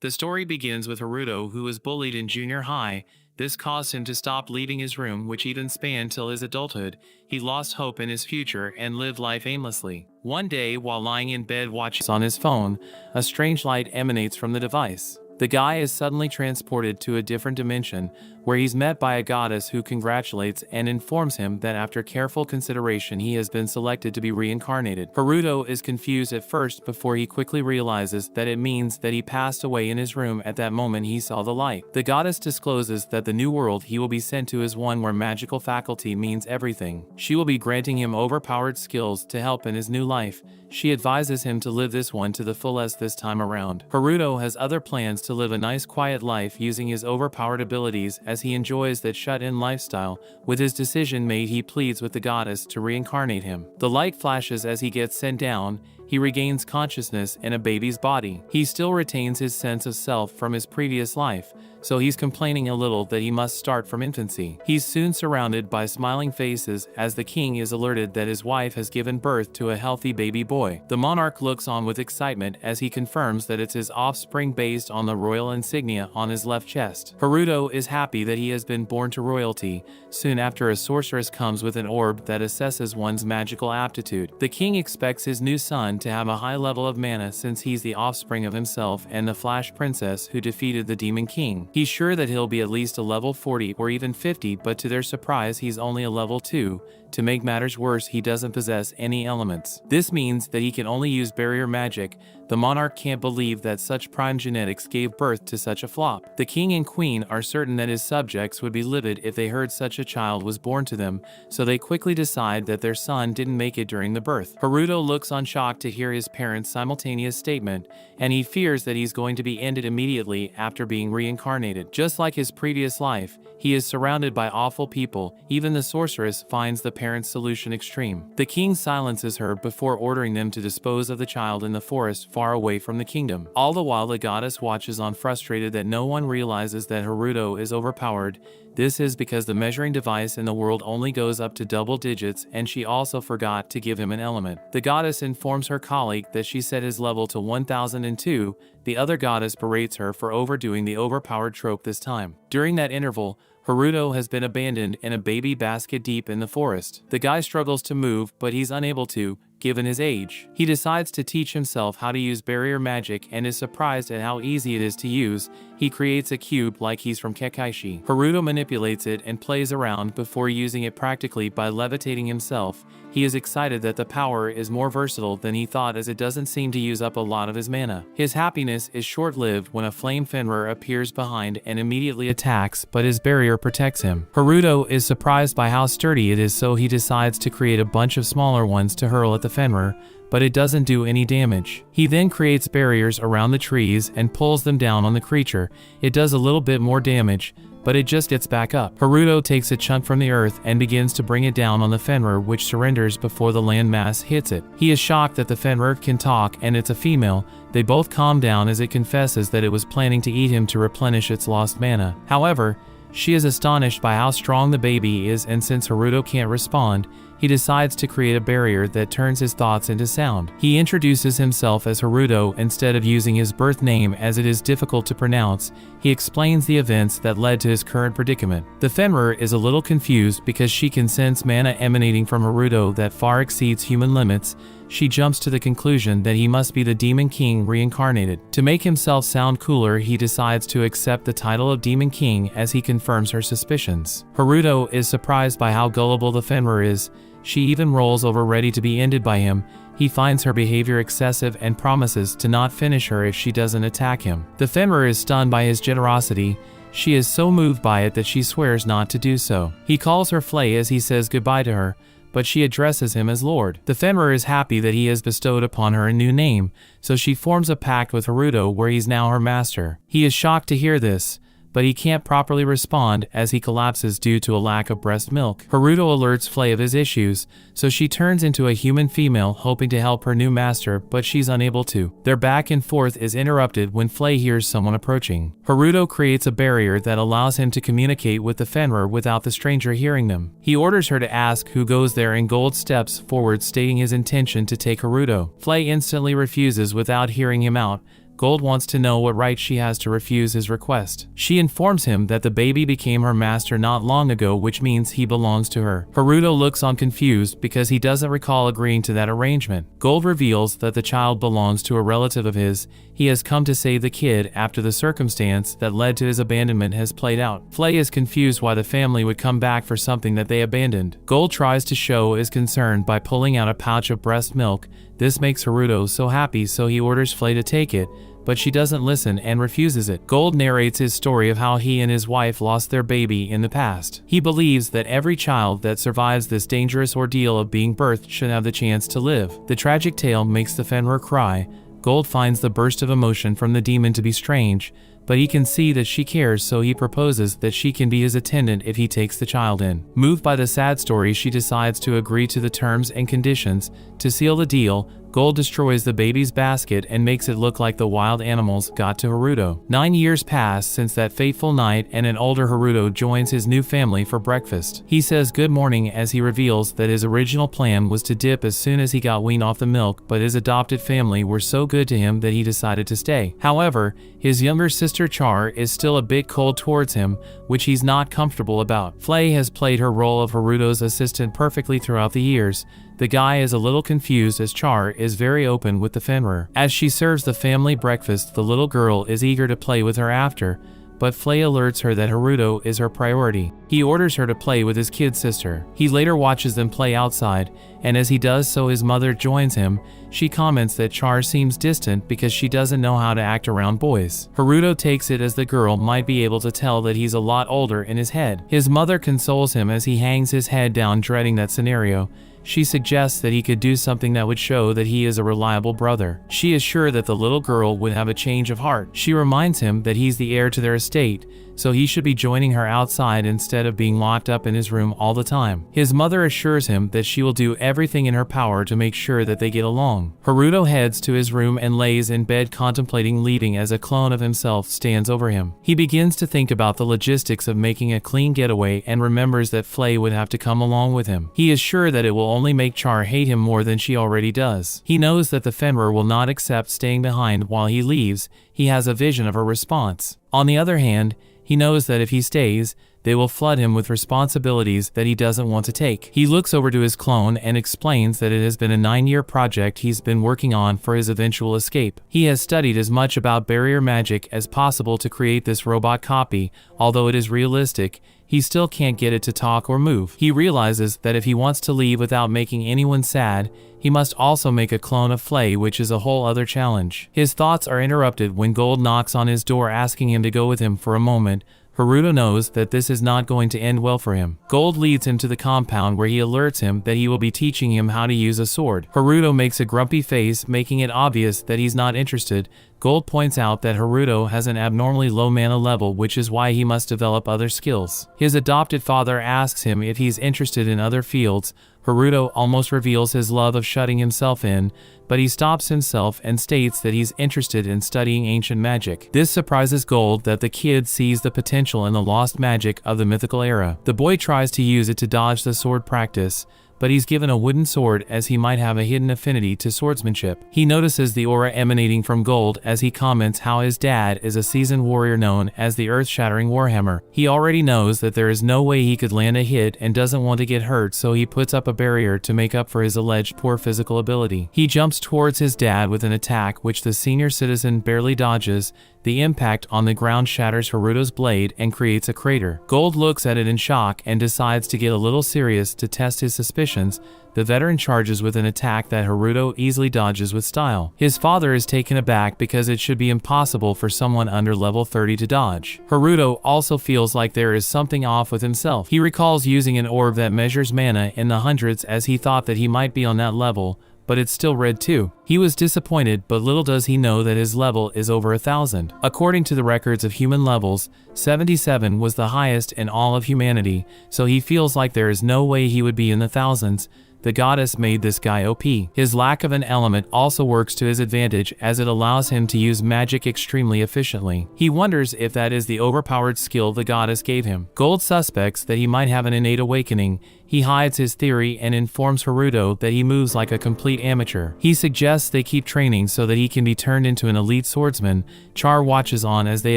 The story begins with Haruto, who was bullied in junior high. This caused him to stop leaving his room, which even spanned till his adulthood. He lost hope in his future and lived life aimlessly. One day, while lying in bed watching on his phone, a strange light emanates from the device. The guy is suddenly transported to a different dimension, where he's met by a goddess who congratulates and informs him that after careful consideration he has been selected to be reincarnated. Haruto is confused at first before he quickly realizes that it means that he passed away in his room at that moment he saw the light. The goddess discloses that the new world he will be sent to is one where magical faculty means everything. She will be granting him overpowered skills to help in his new life. She advises him to live this one to the fullest this time around. Haruto has other plans to live a nice quiet life using his overpowered abilities as he enjoys that shut-in lifestyle. With his decision made, he pleads with the goddess to reincarnate him. The light flashes as he gets sent down. He regains consciousness in a baby's body. He still retains his sense of self from his previous life, so he's complaining a little that he must start from infancy. He's soon surrounded by smiling faces as the king is alerted that his wife has given birth to a healthy baby boy. The monarch looks on with excitement as he confirms that it's his offspring based on the royal insignia on his left chest. Haruto is happy that he has been born to royalty. Soon after, a sorceress comes with an orb that assesses one's magical aptitude. The king expects his new son to have a high level of mana since he's the offspring of himself and the Flash Princess who defeated the Demon King. He's sure that he'll be at least a level 40 or even 50, but to their surprise he's only a level 2. To make matters worse, he doesn't possess any elements. This means that he can only use barrier magic. The monarch can't believe that such prime genetics gave birth to such a flop. The king and queen are certain that his subjects would be livid if they heard such a child was born to them, so they quickly decide that their son didn't make it during the birth. Haruto looks on shock to hear his parents' simultaneous statement, and he fears that he's going to be ended immediately after being reincarnated. Just like his previous life, he is surrounded by awful people. Even the sorceress finds the parents' solution extreme. The king silences her before ordering them to dispose of the child in the forest far away from the kingdom. All the while, the goddess watches on, frustrated that no one realizes that Haruto is overpowered. This is because the measuring device in the world only goes up to double digits, and she also forgot to give him an element. The goddess informs her colleague that she set his level to 1002. The other goddess berates her for overdoing the overpowered trope this time. During that interval, Haruto has been abandoned in a baby basket deep in the forest. The guy struggles to move, but he's unable to, given his age. He decides to teach himself how to use barrier magic and is surprised at how easy it is to use. He creates a cube like he's from Kekaishi. Haruto manipulates it and plays around before using it practically by levitating himself. He is excited that the power is more versatile than he thought, as it doesn't seem to use up a lot of his mana. His happiness is short-lived when a flame Fenrir appears behind and immediately attacks, but his barrier protects him. Haruto is surprised by how sturdy it is, so he decides to create a bunch of smaller ones to hurl at the Fenrir, but it doesn't do any damage. He then creates barriers around the trees and pulls them down on the creature. It does a little bit more damage, but it just gets back up. Haruto takes a chunk from the earth and begins to bring it down on the Fenrir, which surrenders before the land mass hits it. He is shocked that the Fenrir can talk and it's a female. They both calm down as it confesses that it was planning to eat him to replenish its lost mana. However, she is astonished by how strong the baby is, and since Haruto can't respond, he decides to create a barrier that turns his thoughts into sound. He introduces himself as Haruto instead of using his birth name, as it is difficult to pronounce. He explains the events that led to his current predicament. The Fenrir is a little confused because she can sense mana emanating from Haruto that far exceeds human limits. She jumps to the conclusion that he must be the Demon King reincarnated. To make himself sound cooler, he decides to accept the title of Demon King as he confirms her suspicions. Haruto is surprised by how gullible the Fenrir is. She even rolls over ready to be ended by him. He finds her behavior excessive and promises to not finish her if she doesn't attack him. The Fenrir is stunned by his generosity. She is so moved by it that she swears not to do so. He calls her Flay as he says goodbye to her, but she addresses him as Lord. The Fenrir is happy that he has bestowed upon her a new name, so she forms a pact with Haruto where he's now her master. He is shocked to hear this, but he can't properly respond as he collapses due to a lack of breast milk. Haruto alerts Flay of his issues, so she turns into a human female hoping to help her new master, but she's unable to. Their back and forth is interrupted when Flay hears someone approaching. Haruto creates a barrier that allows him to communicate with the Fenrir without the stranger hearing them. He orders her to ask who goes there, and Gold steps forward stating his intention to take Haruto. Flay instantly refuses without hearing him out. Gold wants to know what right she has to refuse his request. She informs him that the baby became her master not long ago, which means he belongs to her. Haruto looks on confused because he doesn't recall agreeing to that arrangement. Gold reveals that the child belongs to a relative of his. He has come to save the kid after the circumstance that led to his abandonment has played out. Flay is confused why the family would come back for something that they abandoned. Gold tries to show his concern by pulling out a pouch of breast milk. This makes Haruto so happy, so he orders Flay to take it, but she doesn't listen and refuses it. Gold narrates his story of how he and his wife lost their baby in the past. He believes that every child that survives this dangerous ordeal of being birthed should have the chance to live. The tragic tale makes the Fenrir cry. Gold finds the burst of emotion from the demon to be strange, but he can see that she cares, so he proposes that she can be his attendant if he takes the child in. Moved by the sad story, she decides to agree to the terms and conditions. To seal the deal, Gold destroys the baby's basket and makes it look like the wild animals got to Haruto. 9 years pass since that fateful night, and an older Haruto joins his new family for breakfast. He says good morning as he reveals that his original plan was to dip as soon as he got weaned off the milk, but his adopted family were so good to him that he decided to stay. However, his younger sister Char is still a bit cold towards him, which he's not comfortable about. Flay has played her role of Haruto's assistant perfectly throughout the years. The guy is a little confused as Char is very open with the Fenrir. As she serves the family breakfast, the little girl is eager to play with her after, but Flay alerts her that Haruto is her priority. He orders her to play with his kid sister. He later watches them play outside, and as he does so his mother joins him. She comments that Char seems distant because she doesn't know how to act around boys. Haruto takes it as the girl might be able to tell that he's a lot older in his head. His mother consoles him as he hangs his head down, dreading that scenario. She suggests that he could do something that would show that he is a reliable brother. She is sure that the little girl would have a change of heart. She reminds him that he's the heir to their estate, so he should be joining her outside instead of being locked up in his room all the time. His mother assures him that she will do everything in her power to make sure that they get along. Haruto heads to his room and lays in bed contemplating leaving as a clone of himself stands over him. He begins to think about the logistics of making a clean getaway and remembers that Flay would have to come along with him. He is sure that it will only make Char hate him more than she already does. He knows that the Fenrir will not accept staying behind while he leaves. He has a vision of her response. On the other hand, he knows that if he stays, they will flood him with responsibilities that he doesn't want to take. He looks over to his clone and explains that it has been a 9-year project he's been working on for his eventual escape. He has studied as much about barrier magic as possible to create this robot copy. Although it is realistic, he still can't get it to talk or move. He realizes that if he wants to leave without making anyone sad, he must also make a clone of Flay, which is a whole other challenge. His thoughts are interrupted when Gold knocks on his door asking him to go with him for a moment. Haruto knows that this is not going to end well for him. Gold leads him to the compound where he alerts him that he will be teaching him how to use a sword. Haruto makes a grumpy face, making it obvious that he's not interested. Gold points out that Haruto has an abnormally low mana level, which is why he must develop other skills. His adopted father asks him if he's interested in other fields. Haruto almost reveals his love of shutting himself in, but he stops himself and states that he's interested in studying ancient magic. This surprises Gold that the kid sees the potential in the lost magic of the mythical era. The boy tries to use it to dodge the sword practice, but he's given a wooden sword as he might have a hidden affinity to swordsmanship. He notices the aura emanating from Gold as he comments how his dad is a seasoned warrior known as the Earth-Shattering Warhammer. He already knows that there is no way he could land a hit and doesn't want to get hurt, so he puts up a barrier to make up for his alleged poor physical ability. He jumps towards his dad with an attack which the senior citizen barely dodges. The impact on the ground shatters Haruto's blade and creates a crater. Gold looks at it in shock and decides to get a little serious to test his suspicions. The veteran charges with an attack that Haruto easily dodges with style. His father is taken aback because it should be impossible for someone under level 30 to dodge. Haruto also feels like there is something off with himself. He recalls using an orb that measures mana in the hundreds as he thought that he might be on that level, but it's still red too. He was disappointed, but little does he know that his level is over 1,000. According to the records of human levels, 77 was the highest in all of humanity, so he feels like there is no way he would be in the thousands. The goddess made this guy OP. His lack of an element also works to his advantage as it allows him to use magic extremely efficiently. He wonders if that is the overpowered skill the goddess gave him. Gold suspects that he might have an innate awakening. he hides his theory and informs Haruto that he moves like a complete amateur. He suggests they keep training so that he can be turned into an elite swordsman. Char watches on as they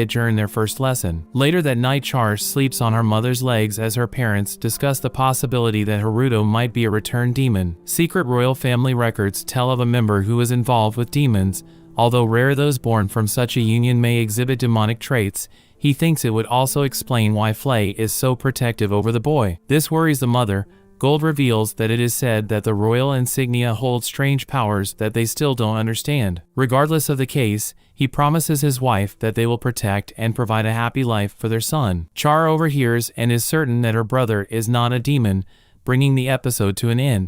adjourn their first lesson. Later that night, Char sleeps on her mother's legs as her parents discuss the possibility that Haruto might be a returned demon. Secret royal family records tell of a member who is involved with demons. Although rare, those born from such a union may exhibit demonic traits. He thinks it would also explain why Flay is so protective over the boy. This worries the mother. Gold reveals that it is said that the royal insignia hold strange powers that they still don't understand. Regardless of the case, he promises his wife that they will protect and provide a happy life for their son. Char overhears and is certain that her brother is not a demon, bringing the episode to an end.